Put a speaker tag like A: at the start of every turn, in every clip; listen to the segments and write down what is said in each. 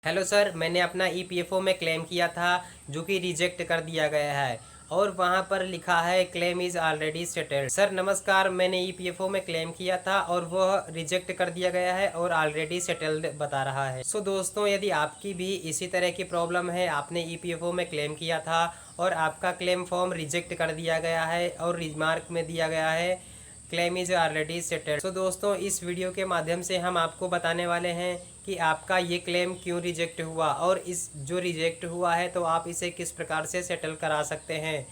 A: Hello sir, मैंने अपना EPFO में क्लेम किया था जो कि रिजेक्ट कर दिया गया है और वहां पर लिखा है claim is already settled. Sir नमस्कार, मैंने ईपीएफओ में क्लेम किया था और वह रिजेक्ट कर दिया गया है और ऑलरेडी सेटल्ड बता रहा है। सो दोस्तों, यदि आपकी भी इसी तरह की प्रॉब्लम है, आपने ईपीएफओ में क्लेम किया था और आपका क्लेम फॉर्म रिजेक्ट कर दिया गया है और रिमार्क में दिया गया है क्लेम इज ऑलरेडी सेटल्ड। सो दोस्तों, इस वीडियो के माध्यम से हम आपको बताने वाले हैं कि आपका ये क्लेम क्यों रिजेक्ट हुआ और इस जो रिजेक्ट हुआ है तो आप इसे किस प्रकार से सेटल करा सकते हैं,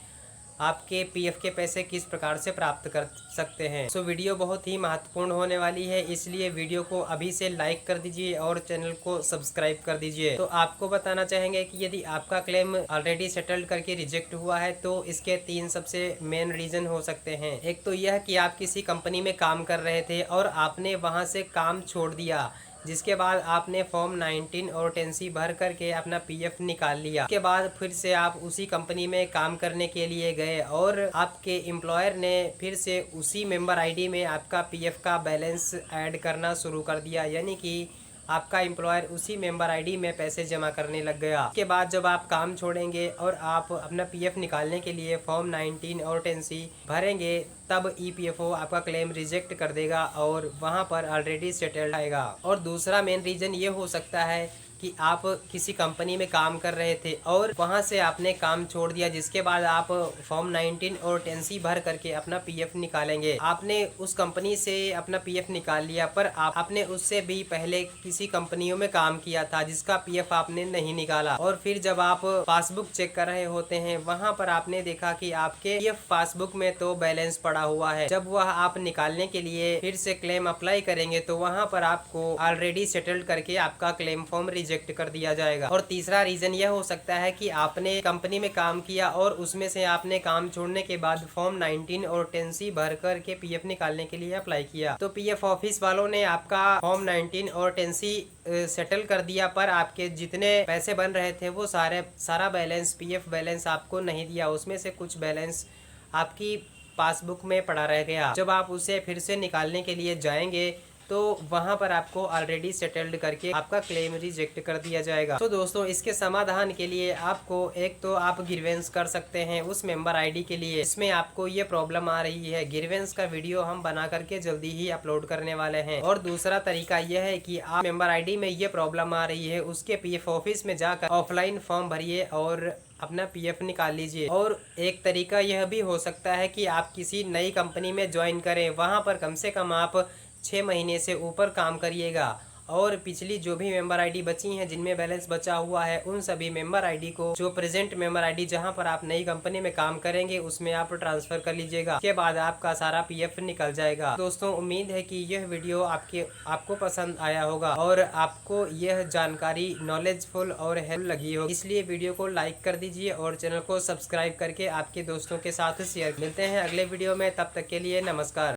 A: आपके पीएफ के पैसे किस प्रकार से प्राप्त कर सकते हैं। सो वीडियो बहुत ही महत्वपूर्ण होने वाली है, इसलिए वीडियो को अभी से लाइक कर दीजिए और चैनल को सब्सक्राइब कर दीजिए। तो आपको बताना चाहेंगे कि यदि आपका क्लेम ऑलरेडी सेटल्ड करके रिजेक्ट हुआ है तो इसके 3 सबसे मेन रीजन हो सकते हैं। एक तो यह कि आप किसी कंपनी में काम कर रहे थे और आपने वहां से काम छोड़ दिया, जिसके बाद आपने फॉर्म 19 और 10C भर करके अपना पीएफ निकाल लिया। उसके बाद फिर से आप उसी कंपनी में काम करने के लिए गए और आपके एम्प्लॉयर ने फिर से उसी मेंबर आईडी में आपका पीएफ का बैलेंस ऐड करना शुरू कर दिया, यानी कि आपका एम्प्लॉयर उसी मेंबर आईडी में पैसे जमा करने लग गया। उसके बाद जब आप काम छोड़ेंगे और आप अपना पीएफ निकालने के लिए फॉर्म 19 और 10C भरेंगे, तब ईपीएफओ आपका क्लेम रिजेक्ट कर देगा और वहां पर ऑलरेडी सेटल्ड आएगा। और दूसरा मेन रीजन ये हो सकता है कि आप किसी कंपनी में काम कर रहे थे और वहां से आपने काम छोड़ दिया, जिसके बाद आप फॉर्म 19 और 10C भर करके अपना पीएफ निकालेंगे। आपने उस कंपनी से अपना पीएफ निकाल लिया, पर आपने उससे भी पहले किसी कंपनियों में काम किया था जिसका पीएफ आपने नहीं निकाला। और फिर जब आप पासबुक चेक कर रहे होते हैं, वहां पर आपने देखा कि आपके पीएफ पासबुक में तो बैलेंस पड़ा हुआ है। जब वह आप निकालने के लिए फिर से क्लेम अप्लाई करेंगे तो वहां पर आपको ऑलरेडी सेटल्ड करके आपका क्लेम फॉर्म रिजेक्ट कर दिया जाएगा। और तीसरा रीजन यह हो सकता है कि आपने कंपनी में काम किया और उसमें से आपने काम छोड़ने के बाद फॉर्म 19 और 10C भर करके पीएफ निकालने के लिए अप्लाई किया, तो पीएफ ऑफिस वालों ने आपका फॉर्म 19 और 10C सेटल कर दिया, पर आपके जितने पैसे बन रहे थे वो सारा बैलेंस, पीएफ बैलेंस आपको नहीं दिया। उसमें से कुछ बैलेंस आपकी पासबुक में पड़ा रह गया। जब आप उसे फिर से निकालने के लिए जाएंगे तो वहां पर आपको ऑलरेडी सेटल्ड करके आपका क्लेम रिजेक्ट कर दिया जाएगा। तो दोस्तों, इसके समाधान के लिए आपको एक तो आप ग्रीवेंस कर सकते हैं उस मेंबर आईडी के लिए, इसमें आपको ये प्रॉब्लम आ रही है। ग्रीवेंस का वीडियो हम बना करके जल्दी ही अपलोड करने वाले हैं। और दूसरा तरीका यह है कि आप मेंबर आईडी में ये प्रॉब्लम आ रही है, उसके पीएफ ऑफिस में जाकर ऑफलाइन फॉर्म भरिए और अपना पीएफ निकाल लीजिए। और एक तरीका यह भी हो सकता है कि आप किसी नई कंपनी में ज्वाइन करें, वहां पर कम से कम आप 6 महीने से ऊपर काम करिएगा और पिछली जो भी मेंबर आईडी बची हैं जिनमें बैलेंस बचा हुआ है, उन सभी मेंबर आईडी को जो प्रेजेंट मेंबर आईडी जहां पर आप नई कंपनी में काम करेंगे उसमें आप ट्रांसफर कर लीजिएगा। उसके बाद आपका सारा पीएफ निकल जाएगा। दोस्तों, उम्मीद है कि यह वीडियो आपको पसंद आया होगा और आपको यह जानकारी नॉलेजफुल और हेल्प लगी होगी, इसलिए वीडियो को लाइक कर दीजिए और चैनल को सब्सक्राइब करके आपके दोस्तों के साथ शेयर। मिलते हैं अगले वीडियो में, तब तक के लिए नमस्कार।